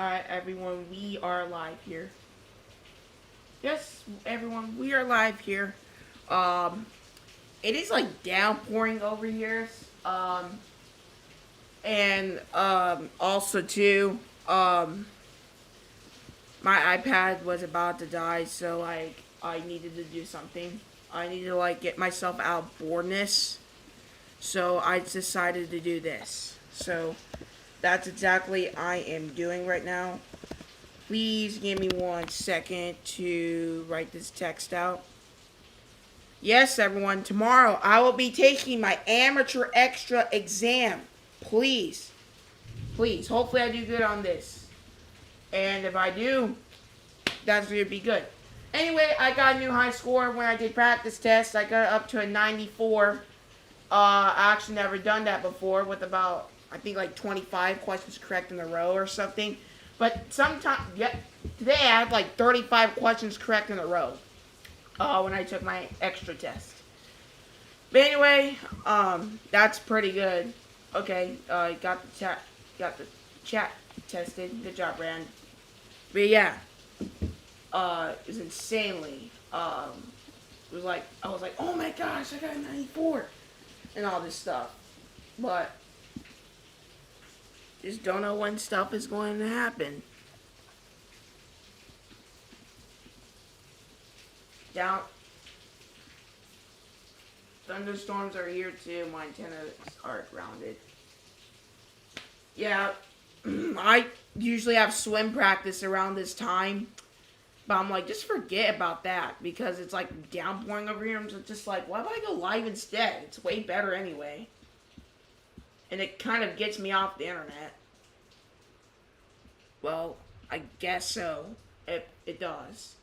Alright, everyone, we are live here. Yes, everyone, we are live here. Um, it is like downpouring over here. And also too, my iPad was about to die, so I needed to do something. I needed to like get myself out of boredness. So I decided to do this. So that's exactly I am doing right now. Please give me 1 second to write this text out. Yes, everyone, tomorrow I will be taking my amateur extra exam. Please, please, hopefully I do good on this. And if I do, that's going to be good. Anyway, I got a new high score when I did practice tests. I got up to a 94. I actually never done that before with about, I think like 25 questions correct in a row or something. But sometimes, yeah, today I had like 35 questions correct in a row when I took my extra test. But anyway, that's pretty good. Okay, got the chat tested. Good job, Rand. But yeah, it was insanely. It was like I was like, oh my gosh, I got a 94, and all this stuff. But just don't know when stuff is going to happen. Down. Thunderstorms are here too. My antennas are grounded. Yeah, I usually have swim practice around this time. But I'm like, just forget about that because it's like downpouring over here. I'm just like, why don't I go live instead? It's way better anyway. And it kind of gets me off the internet. Well, I guess so. It does.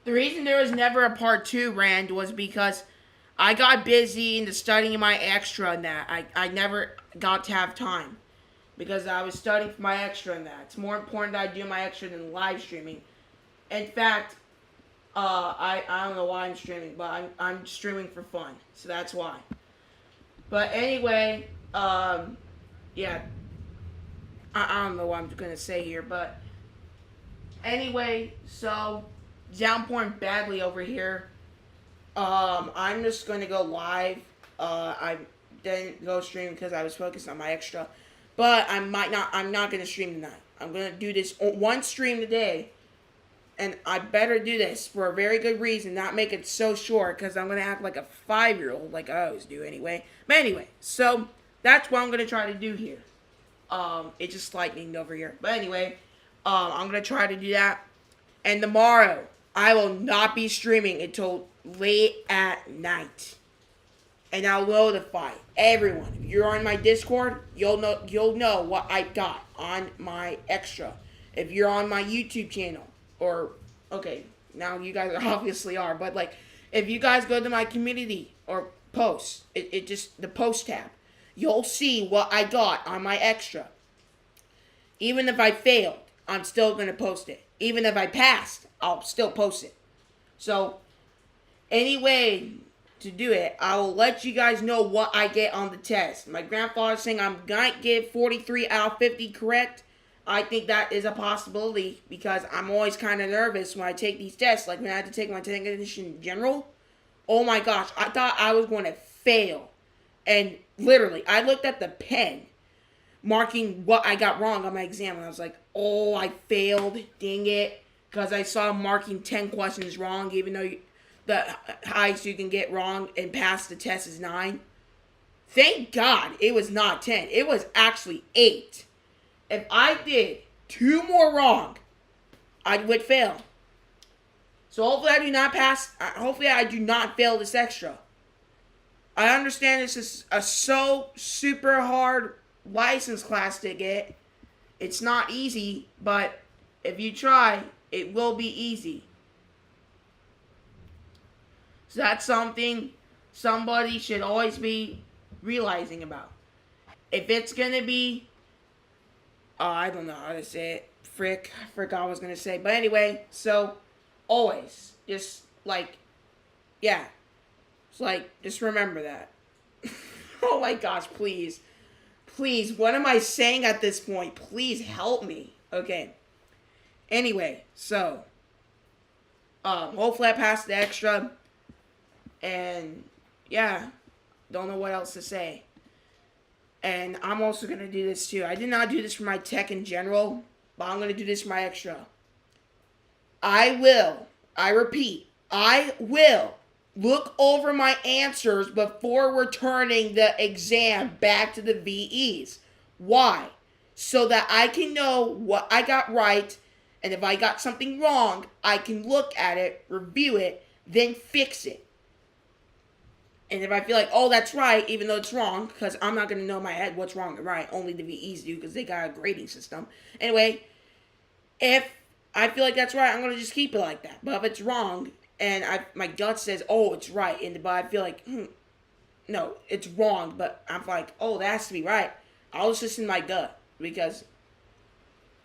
The reason there was never a part two, Rand, was because I got busy into studying my extra and that. I never got to have time because I was studying for my extra and that. It's more important that I do my extra than live streaming. In fact, I don't know why I'm streaming, but I'm streaming for fun, so that's why. But anyway, yeah, I don't know what I'm gonna say here, but anyway, so downpouring badly over here. I'm just gonna go live. I didn't go stream because I was focused on my extra, but I might not. I'm not gonna stream tonight. I'm gonna do this one stream today, and I better do this for a very good reason. Not make it so short because I'm gonna act like a 5-year-old, like I always do anyway. But anyway, so that's what I'm gonna try to do here. It just lightninged over here, but anyway, I'm gonna try to do that. And tomorrow, I will not be streaming until late at night. And I'll notify everyone. If you're on my Discord, you'll know what I got on my extra. If you're on my YouTube channel, or okay, now you guys obviously are, but like if you guys go to my community or posts, it just the post tab, you'll see what I got on my extra. Even if I failed, I'm still gonna post it. Even if I passed, I'll still post it. So, anyway, to do it, I will let you guys know what I get on the test. My grandfather's saying I'm gonna get 43 out of 50 correct. I think that is a possibility because I'm always kind of nervous when I take these tests. Like when I had to take my technician general. Oh my gosh, I thought I was going to fail. And literally, I looked at the pen marking what I got wrong on my exam. And I was like, oh, I failed. Dang it. Because I saw marking 10 questions wrong, even though the highest you can get wrong and pass the test is 9. Thank God it was not 10. It was actually 8. If I did 2 more wrong, I would fail. So hopefully I do not pass. Hopefully I do not fail this extra. I understand this is a so super hard license class to get. It's not easy, but if you try, it will be easy. So that's something somebody should always be realizing about. If it's gonna be, I don't know how to say it. Frick, I forgot what I was gonna say. But anyway, so always just like, yeah, it's like just remember that. Oh my gosh, please, please, what am I saying at this point? Please help me. Okay. Anyway, so hopefully I passed the extra, and yeah, don't know what else to say. And I'm also going to do this too. I did not do this for my tech in general, but I'm going to do this for my extra. I repeat, I will look over my answers before returning the exam back to the VEs. Why? So that I can know what I got right, and if I got something wrong, I can look at it, review it, then fix it. And if I feel like, oh, that's right, even though it's wrong, because I'm not going to know in my head what's wrong and right. Only the VEs do, because they got a grading system. Anyway, if I feel like that's right, I'm going to just keep it like that. But if it's wrong, and my gut says, oh, it's right, but I feel like, no, it's wrong, but I'm like, oh, that has to be right, I'll just listen to my gut. Because,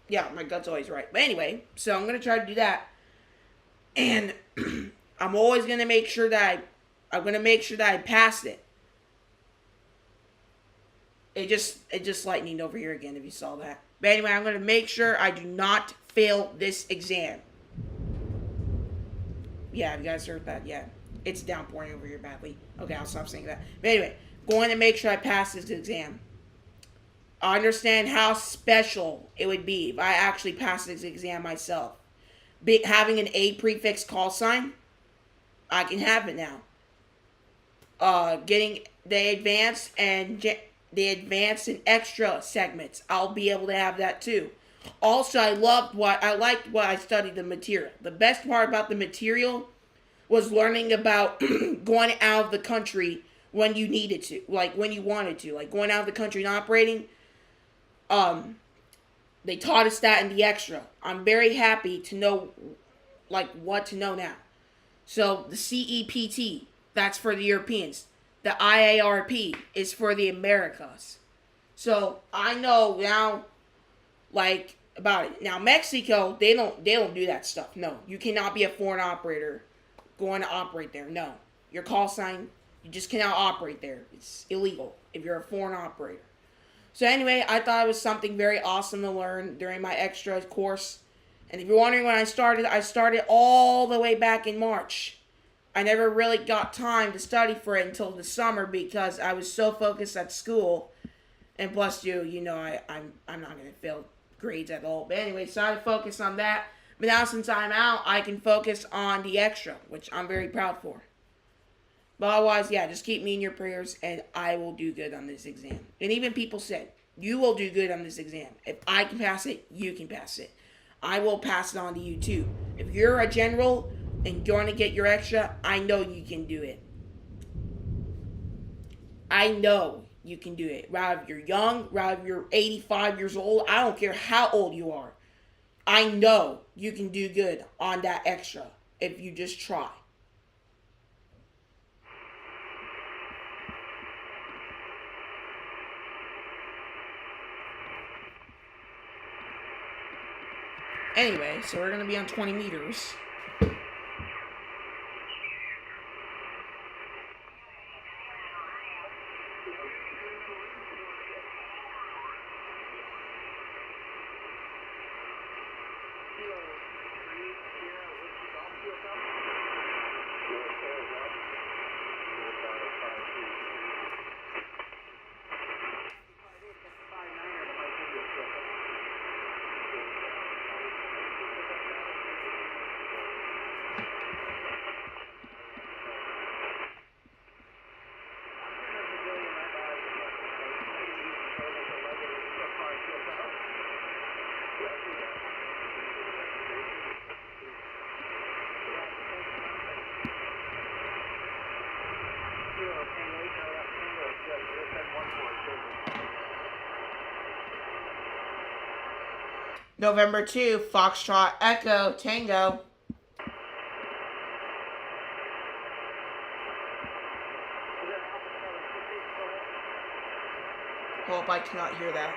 yeah, my gut's always right. But anyway, so I'm going to try to do that. And I'm always going to make sure that I passed it. It just lightninged over here again, if you saw that. But anyway, I'm going to make sure I do not fail this exam. Yeah, have you guys heard that? Yeah. It's downpouring over here badly. Okay, I'll stop saying that. But anyway, going to make sure I pass this exam. I understand how special it would be if I actually passed this exam myself. Having an A prefix call sign, I can have it now. Getting the advanced and extra segments, I'll be able to have that too. Also, I liked what I studied the material. The best part about the material was learning about going out of the country when you needed to, like when you wanted to, like going out of the country and operating. They taught us that in the extra. I'm very happy to know, like, what to know now. So the CEPT, that's for the Europeans. The IARP is for the Americas. So I know now, like, about it. Now Mexico, they don't do that stuff. No, you cannot be a foreign operator going to operate there. No, your call sign, you just cannot operate there. It's illegal if you're a foreign operator. So anyway, I thought it was something very awesome to learn during my extra course. And if you're wondering when I started all the way back in March. I never really got time to study for it until the summer because I was so focused at school. And plus, I'm not going to fail grades at all. But anyway, so I focus on that. But now since I'm out, I can focus on the extra, which I'm very proud for. But otherwise, yeah, just keep me in your prayers, and I will do good on this exam. And even people said, you will do good on this exam. If I can pass it, you can pass it. I will pass it on to you, too. If you're a general and going to get your extra, I know you can do it. I know you can do it. Rather if you're young, rather if you're 85 years old, I don't care how old you are. I know you can do good on that extra if you just try. Anyway, so we're going to be on 20 meters. November 2, Foxtrot Echo Tango. Hope I cannot hear that.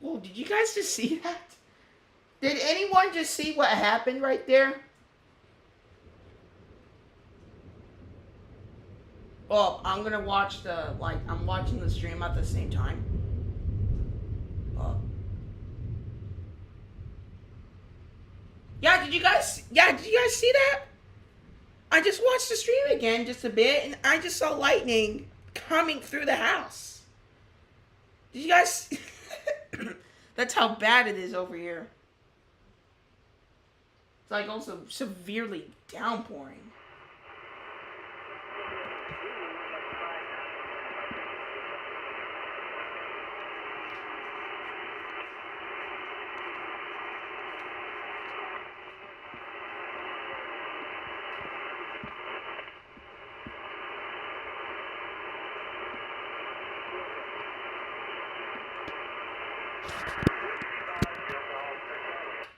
Whoa, did you guys just see that? Did anyone just see what happened right there? Oh, I'm gonna watch I'm watching the stream at the same time. Oh. Did you guys see that? I just watched the stream again just a bit, and I just saw lightning coming through the house. Did you guys... That's how bad it is over here. It's like also severely downpouring.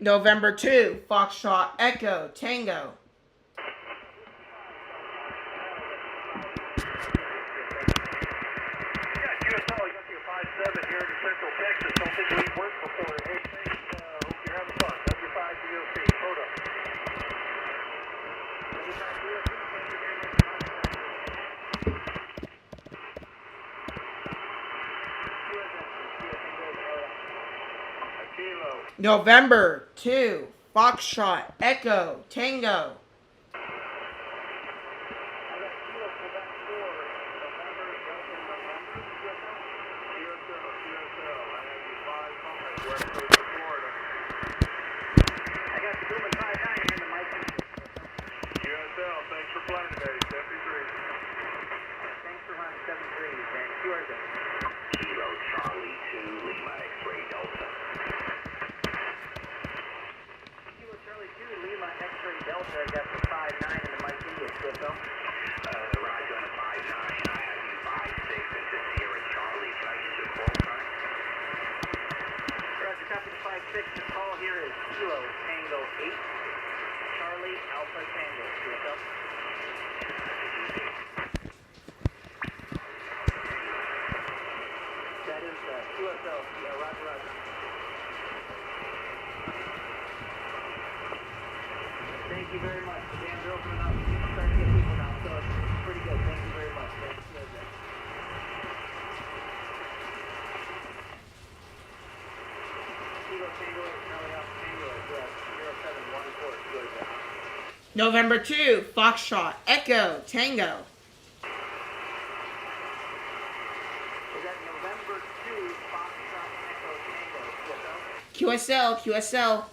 November 2, Foxtrot Echo Tango. November 2, Foxtrot Echo Tango. Thank you very much. The dam's opening up. People starting to get people now, so it's pretty good. Thank you very much. Thank you. November 2, Foxtrot Echo Tango. Is that November 2, Foxtrot Echo Tango? QSL, QSL.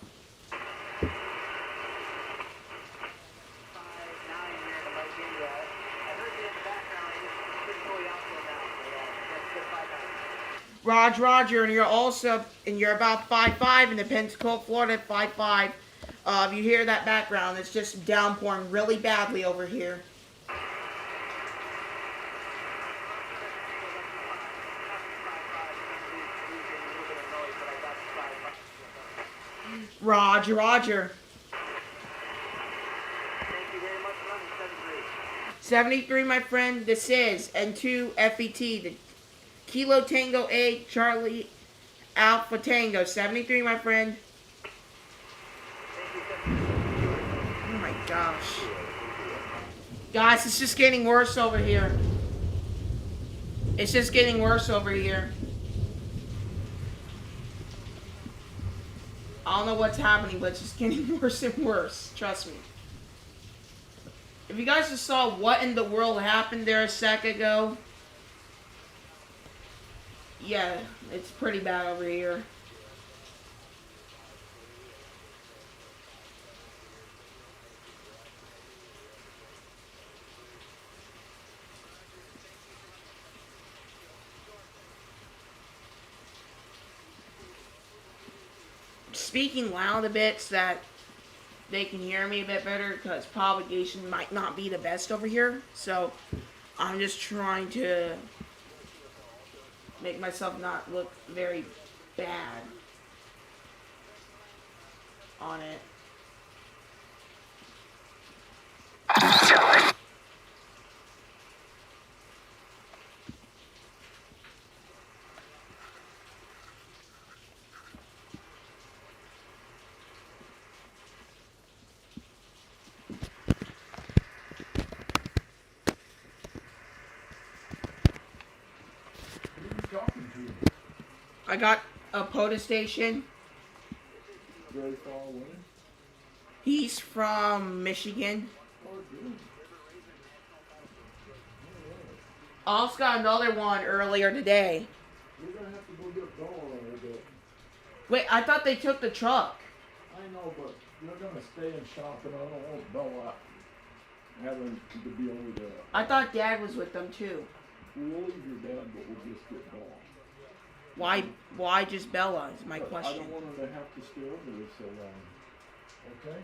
Roger, and you're about 5'5" in the Pensacola, Florida, 5'5". If you hear that background, it's just downpouring really badly over here. Roger. Thank you very much, 73, my friend. This is N2 FET, the Kilo Tango A, Charlie Alpha Tango. 73, my friend. Oh my gosh. Guys, it's just getting worse over here. It's just getting worse over here. I don't know what's happening, but it's just getting worse and worse. Trust me. If you guys just saw what in the world happened there a sec ago, yeah, it's pretty bad over here. speaking loud a bit so that they can hear me a bit better because propagation might not be the best over here. So I'm just trying to make myself not look very bad on it. I got a POTA station. Very far away. He's from Michigan. Oh, good. I also got another one earlier today. We're gonna have to go get Bella a little bit. Wait, I thought they took the truck. I know, but you're gonna stay and shop, and I don't want Bella having to be over there. I thought Dad was with them too. We'll leave your dad, but we'll just get Bella. Why just Bella is my But question. I don't want her to have to stay over there so long. Okay?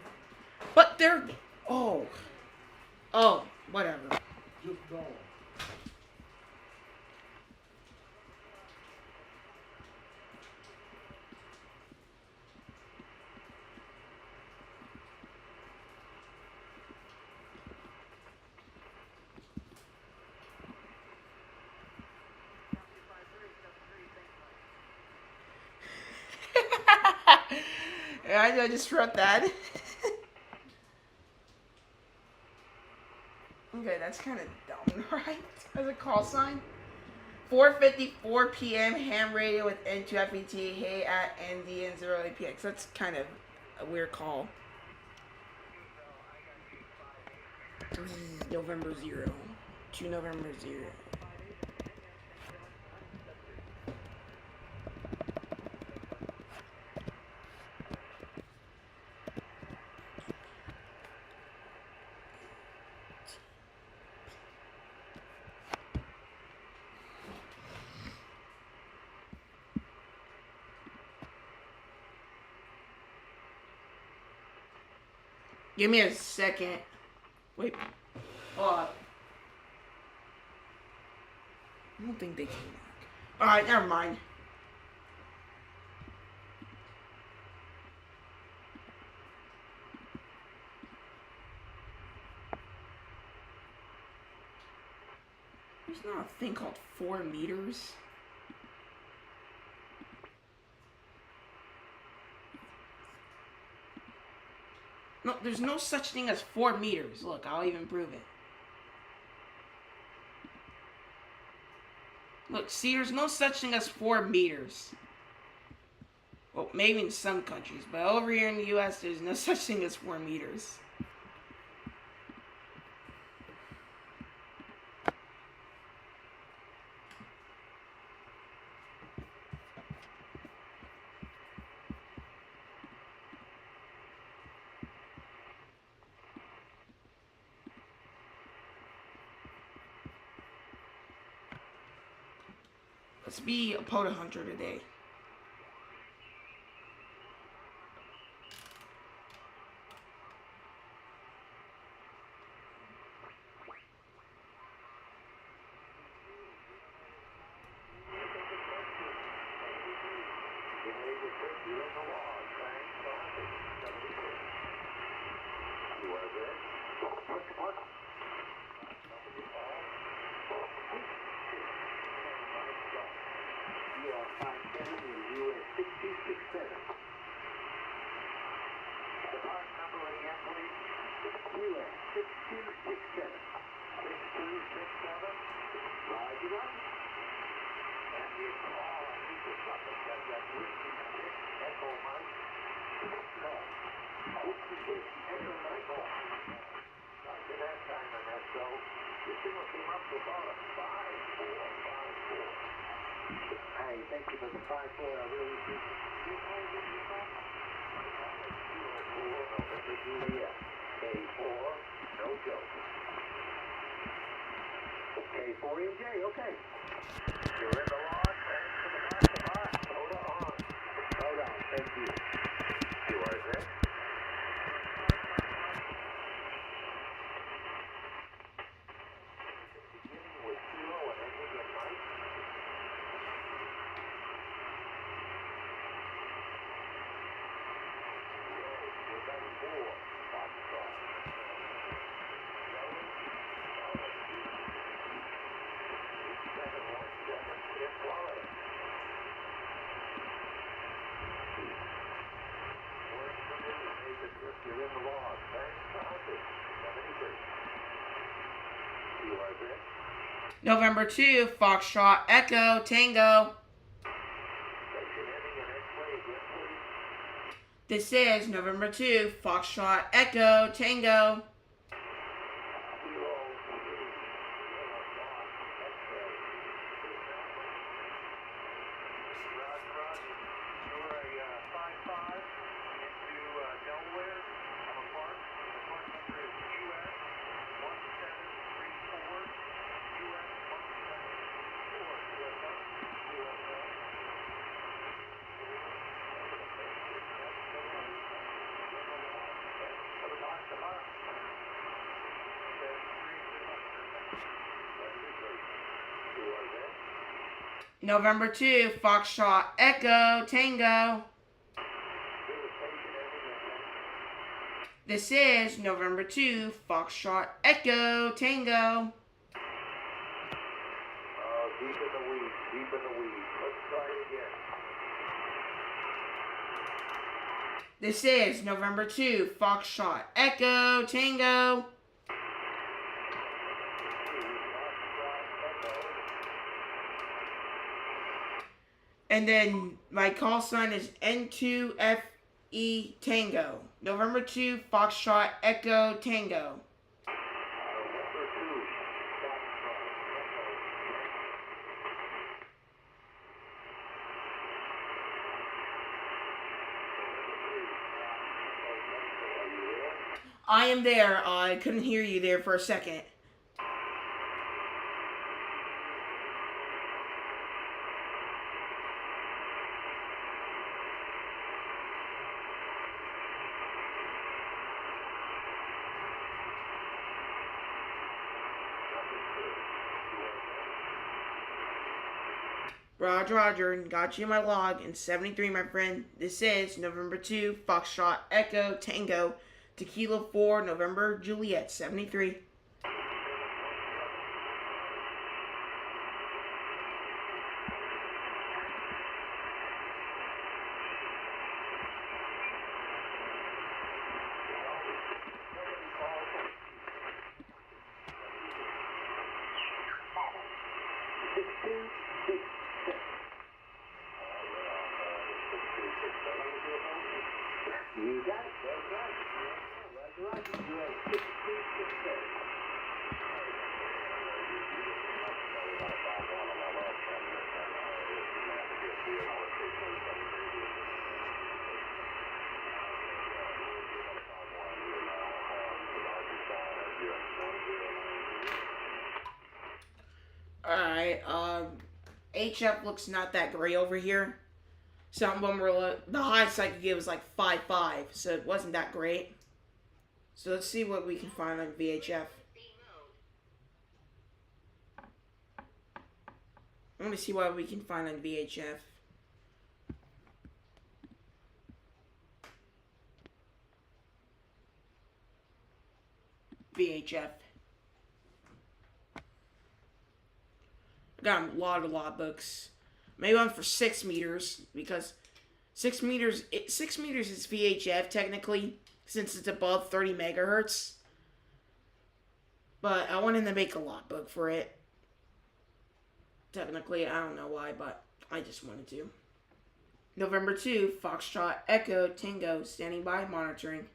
But they're... Oh, whatever. Just Bella. I just wrote that. Okay, that's kind of dumb, right? As a call sign. 4:54 p.m. ham radio with N2FET. Hey at NDN0APX. That's kind of a weird call. This is November 0 to November 0. Give me a second. Wait. Hold on. I don't think they came back. Alright, never mind. There's not a thing called 4 meters. No, there's no such thing as 4 meters. Look, I'll even prove it. Look, see, there's no such thing as 4 meters. Well, maybe in some countries, but over here in the U.S., there's no such thing as 4 meters. Let's be a POTA hunter today. Hey, thank you for the 5-4. I really appreciate it. K4, no joke. K4EJ, okay. You're in the log. Thanks for the box. Hold on. Thank you. You're in the log. Fantastic. 73. You are there. November 2, Foxtrot Echo Tango. Station ending in X-ray again, please. This is November 2, Foxtrot Echo Tango. Kilo 3, log, X-ray. Roger. You're a 5-5 into Delaware. I'm a park. The park number is US 1734. US 1734. November 2, Foxtrot Echo Tango. This is November 2, Foxtrot Echo Tango. Deep in the weeds, deep in the weeds. Let's try it again. This is November 2, Foxtrot Echo Tango. And then my call sign is N2FE Tango. November 2, Foxtrot Echo Tango. I am there. I couldn't hear you there for a second. Roger, got you in my log in 73, my friend. This is November 2, Foxtrot Echo Tango, Tequila 4, November Juliet 73. You got it. That's right. Roger. You have 636. Alright, HF looks not that great over here. Some of them were, the highest I could get was like 5.5, so it wasn't that great. So let's see what we can find on VHF. Let me see what we can find on VHF. VHF. Got a lot of logbooks. Maybe one for 6 meters, because 6 meters is VHF technically, since it's above 30 megahertz. But I wanted to make a logbook for it. Technically, I don't know why, but I just wanted to. November 2, Foxtrot Echo Tango, standing by, monitoring.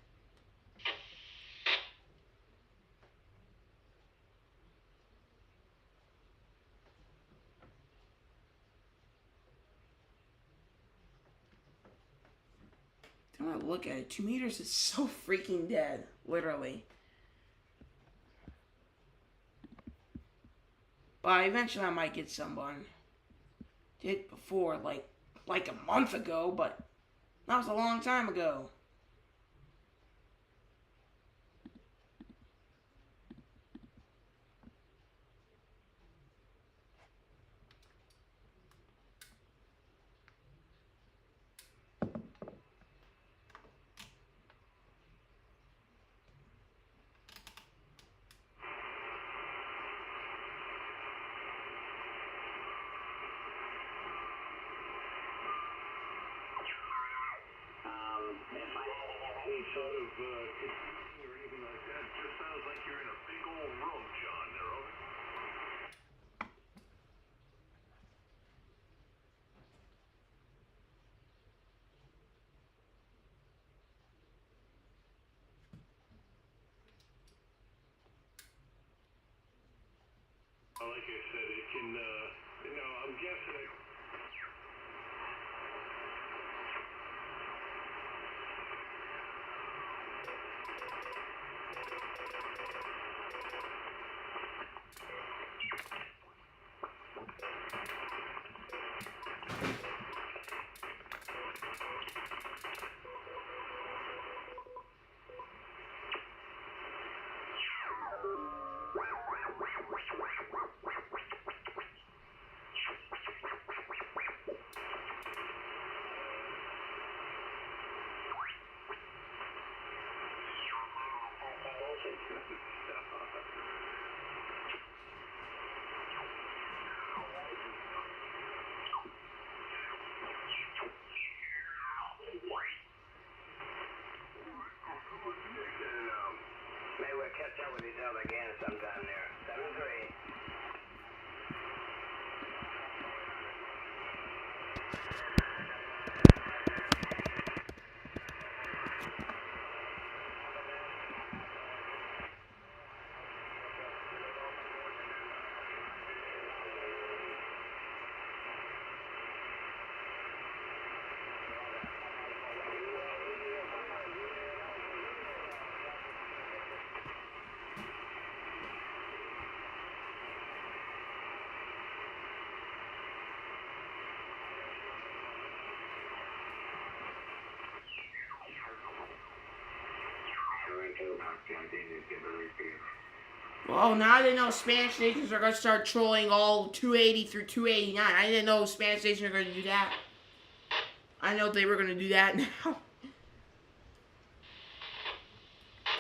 I'm gonna look at it. 2 meters is so freaking dead, literally. But eventually I might get someone. Did before, like a month ago, but that was a long time ago. Sort of confusing or anything like that. It just sounds like you're in a big old room, John. There, over. Like I said, it can, I'm guessing. Maybe we'll catch up with each other again sometime there. 7-3. Well, now I didn't know Spanish stations are going to start trolling all 280 through 289. I didn't know Spanish stations are going to do that. I know they were going to do that now.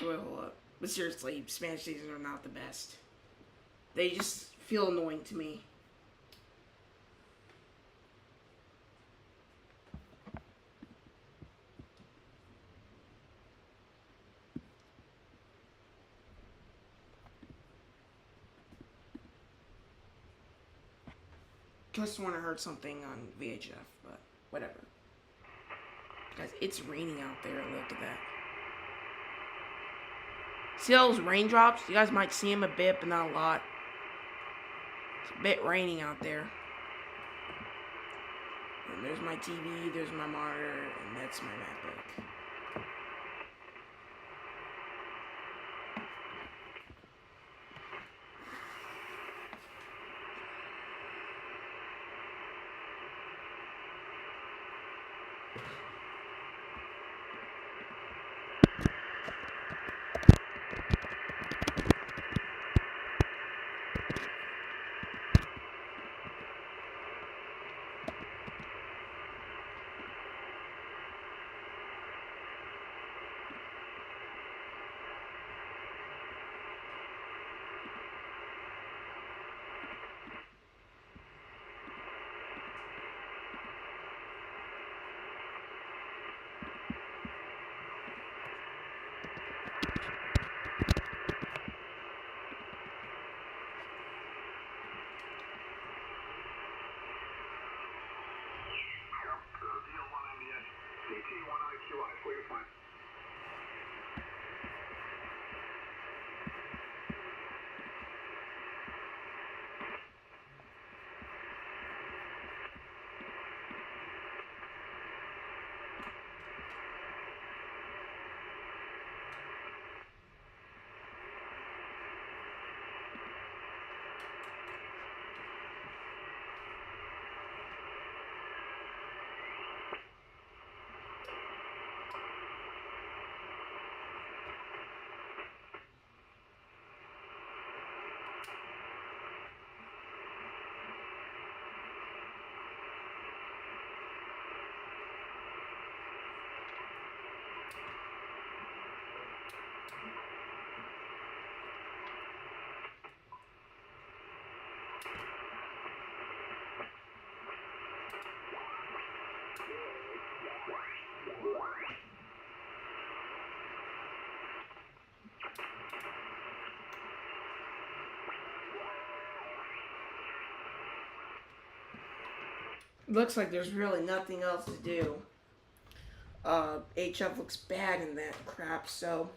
Wait, hold up. But seriously, Spanish stations are not the best. They just feel annoying to me. Just want to heard something on VHF, but whatever. Guys, it's raining out there. Look at that. See those raindrops? You guys might see them a bit, but not a lot. It's a bit raining out there. And there's my TV, there's my monitor, and that's my MacBook. looks like there's really nothing else to do. HF looks bad in that crap, so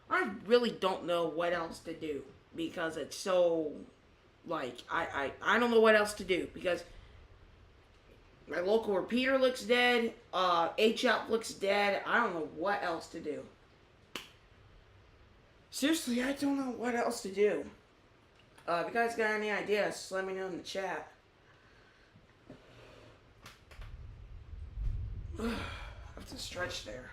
I really don't know what else to do because it's so, like, I don't know what else to do because my local repeater looks dead, HF looks dead. I don't know what else to do. Seriously, I don't know what else to do. If you guys got any ideas, just let me know in the chat. I have to stretch there.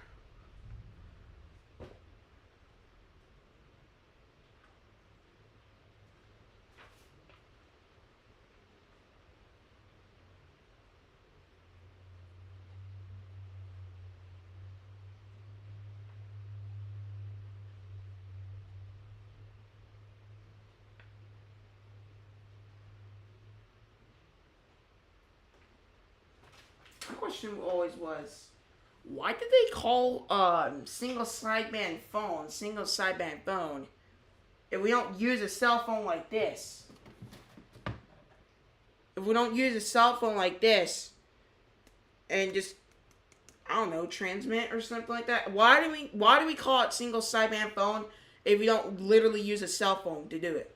My question always was, why did they call single sideband phone if we don't use a cell phone like this? If we don't use a cell phone like this and just, I don't know, transmit or something like that, why do we call it single sideband phone if we don't literally use a cell phone to do it?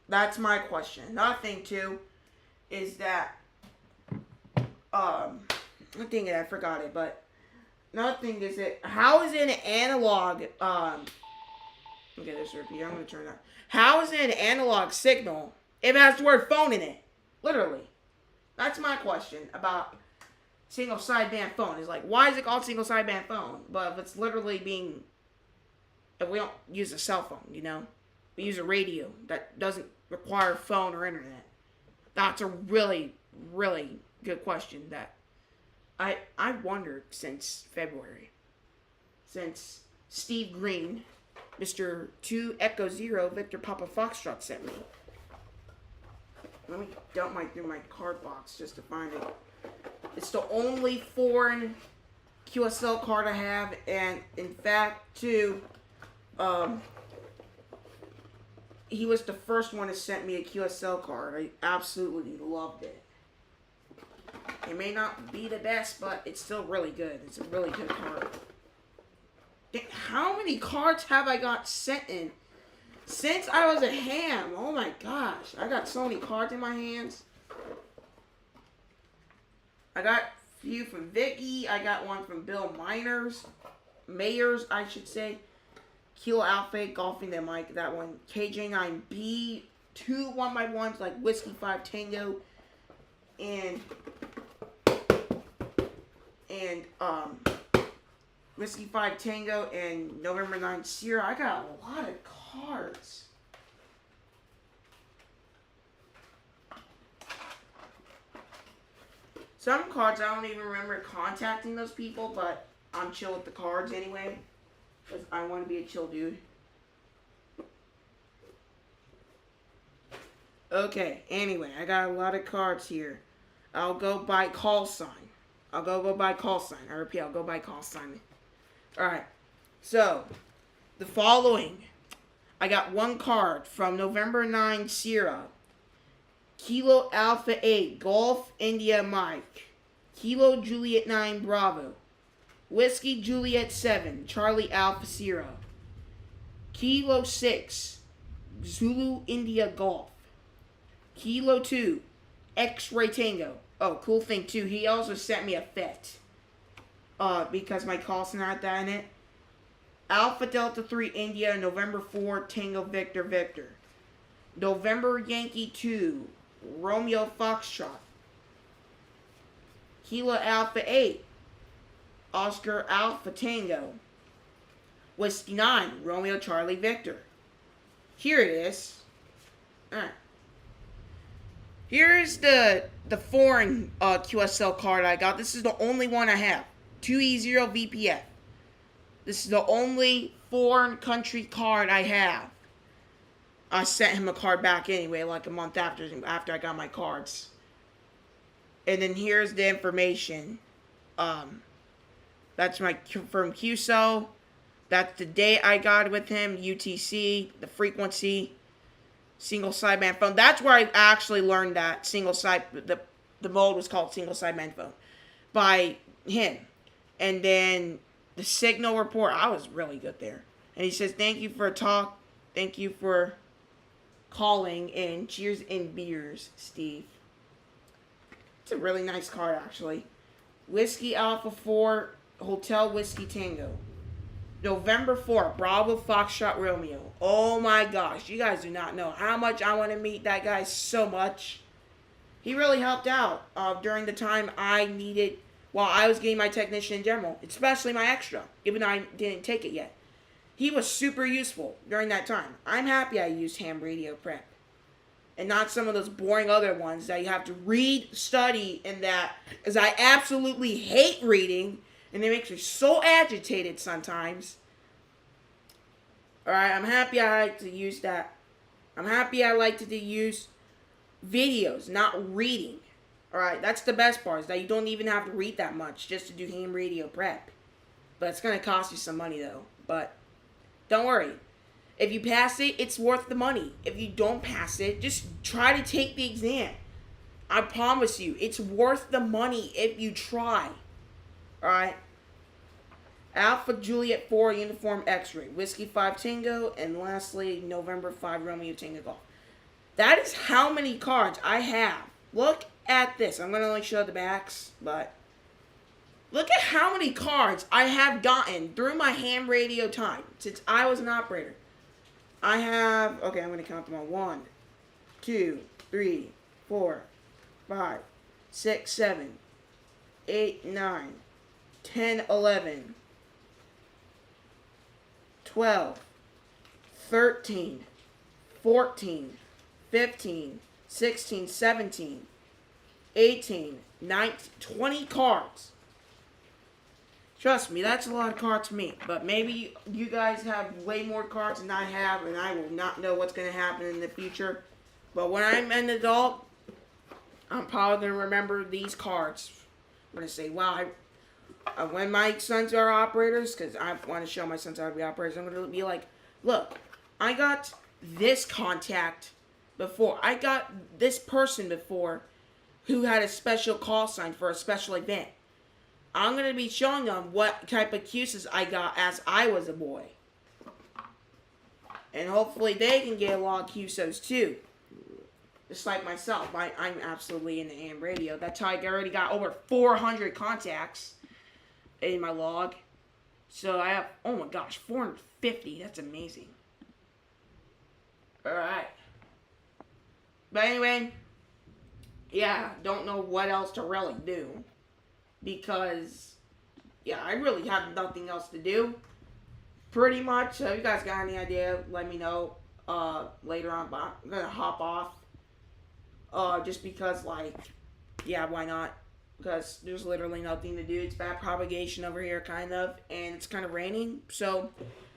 That's my question. Another thing too is that I'm thinking I forgot it, but another thing is that how is it an analog okay, this repeat, I'm gonna turn that. How is it an analog signal if it has the word phone in it? Literally. That's my question about single sideband phone. Is like, why is it called single sideband phone? But if it's literally being, if we don't use a cell phone, you know? We use a radio that doesn't require phone or internet. That's a really, really good question that I wondered since February. Since Steve Green, Mr. 2 Echo 0 Victor Papa Foxtrot sent me. Let me dump through my card box just to find it. It's the only foreign QSL card I have, and in fact, too, he was the first one to send me a QSL card. I absolutely loved it. It may not be the best, but it's still really good. It's a really good card. How many cards have I got sent in since I was a ham? Oh my gosh. I got so many cards in my hands. I got a few from Vicky. I got one from Bill Mayers, I should say. Kilo Alpha, Golfing the Mike, that one. KJ9B, 2 1x1s like Whiskey 5 Tango. And Whiskey 5 Tango and November 9 Sierra. I got a lot of cards. Some cards I don't even remember contacting those people, but I'm chill with the cards anyway. Because I want to be a chill dude. Okay, anyway, I got a lot of cards here. I'll go by call sign. I'll go by call sign. I repeat, I'll go by call sign. Alright, so, the following. I got one card from November 9 Sierra. Kilo Alpha 8, Golf India Mike. Kilo Juliet 9 Bravo. Whiskey Juliet 7, Charlie Alpha Sierra. Kilo 6, Zulu India Golf. Kilo 2, X-Ray Tango. Oh, cool thing too, he also sent me a FET. Because my call's not that in it. Alpha Delta 3 India, November 4, Tango Victor Victor. November Yankee 2, Romeo Foxtrot. Kilo Alpha 8, Oscar Alpha Tango. Whiskey 9, Romeo Charlie Victor. Here it is. Alright. Here's the foreign QSL card I got. This is the only one I have. 2E0 VPF. This is the only foreign country card I have. I sent him a card back anyway, like a month after I got my cards. And then here's the information. That's from QSO. That's the date I got it with him. UTC, the frequency, single sideband phone. That's where I actually learned that the mold was called single side megaphone by him. And then the signal report, I was really good there. And he says, thank you for a talk. Thank you for calling. And cheers and beers, Steve. It's a really nice card, actually. Whiskey Alpha 4, Hotel Whiskey Tango. November 4th, Bravo Foxtrot Romeo. Oh my gosh, you guys do not know how much I want to meet that guy so much. He really helped out during the time I needed, while I was getting my technician in general, especially my extra, even though I didn't take it yet. He was super useful during that time. I'm happy I used ham radio prep. And not some of those boring other ones that you have to read, study, and that, because I absolutely hate reading, and it makes me so agitated sometimes. Alright, I'm happy I like to use that. I'm happy I like to use videos, not reading. Alright, that's the best part, is that you don't even have to read that much just to do ham radio prep. But it's going to cost you some money, though. But don't worry. If you pass it, it's worth the money. If you don't pass it, just try to take the exam. I promise you, it's worth the money if you try. Alright? Alpha Juliet 4 Uniform X-Ray. Whiskey 5 Tango. And lastly, November 5 Romeo Tango Golf. That is how many cards I have. Look at this. I'm going to only show the backs, but look at how many cards I have gotten through my ham radio time since I was an operator. I have, okay, I'm going to count them all. 1, 2, 3, 4, 5, 6, 7, 8, 9, 10, 11, 12, 13, 14, 15, 16, 17, 18, 19, 20 cards. Trust me, that's a lot of cards for me. But maybe you guys have way more cards than I have, and I will not know what's going to happen in the future. But when I'm an adult, I'm probably going to remember these cards. I'm going to say, wow, when my sons are operators, because I want to show my sons how to be operators, I'm going to be like, look, I got this contact before. I got this person before who had a special call sign for a special event. I'm going to be showing them what type of QSs I got as I was a boy. And hopefully they can get a lot of QSOs too. Just like myself. I'm absolutely into AM radio. That's how I already got over 400 contacts in my log. So I have, oh my gosh, 450. That's amazing. Alright. But anyway, yeah, don't know what else to really do. Because, yeah, I really have nothing else to do. Pretty much. So if you guys got any idea, let me know later on. But I'm going to hop off. Just because, like, yeah, why not? Because there's literally nothing to do. It's bad propagation over here, kind of. And it's kind of raining. So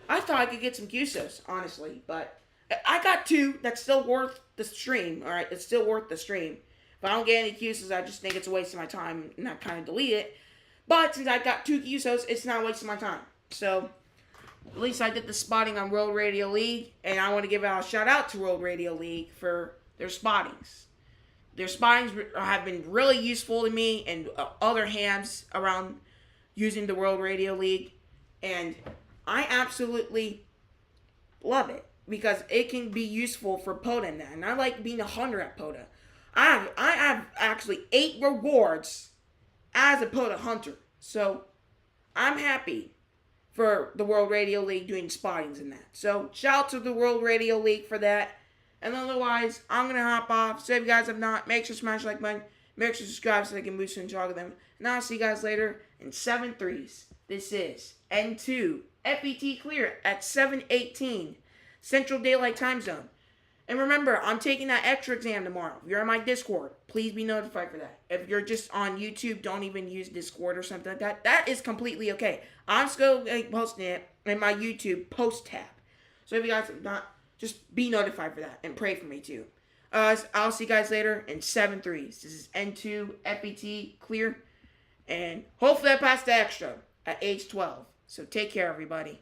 I thought I could get some QSOs, honestly. But I got 2. That's still worth the stream. Alright, it's still worth the stream. If I don't get any QSOs, I just think it's a waste of my time, and I kind of delete it. But since I got 2 QSOs, it's not a waste of my time. So, at least I did the spotting on World Radio League, and I want to give out a shout out to World Radio League for their spottings. Their spottings have been really useful to me and other hams around using the World Radio League, and I absolutely love it because it can be useful for POTA and that, and I like being a hunter at POTA. I have actually 8 rewards as a POTA hunter. So, I'm happy for the World Radio League doing spottings in that. So, shout out to the World Radio League for that. And otherwise, I'm going to hop off. So, if you guys have not, make sure to smash the like button. Make sure to subscribe so I can boost and jog them. And I'll see you guys later in 7 threes. This is N2 FET clear at 7:18 Central Daylight Time Zone. And remember, I'm taking that extra exam tomorrow. If you're on my Discord, please be notified for that. If you're just on YouTube, don't even use Discord or something like that. That is completely okay. I'm still posting it in my YouTube post tab. So if you guys have not, just be notified for that and pray for me too. I'll see you guys later in 7 threes. This is N2 FET clear. And hopefully I pass the extra at age 12. So take care, everybody.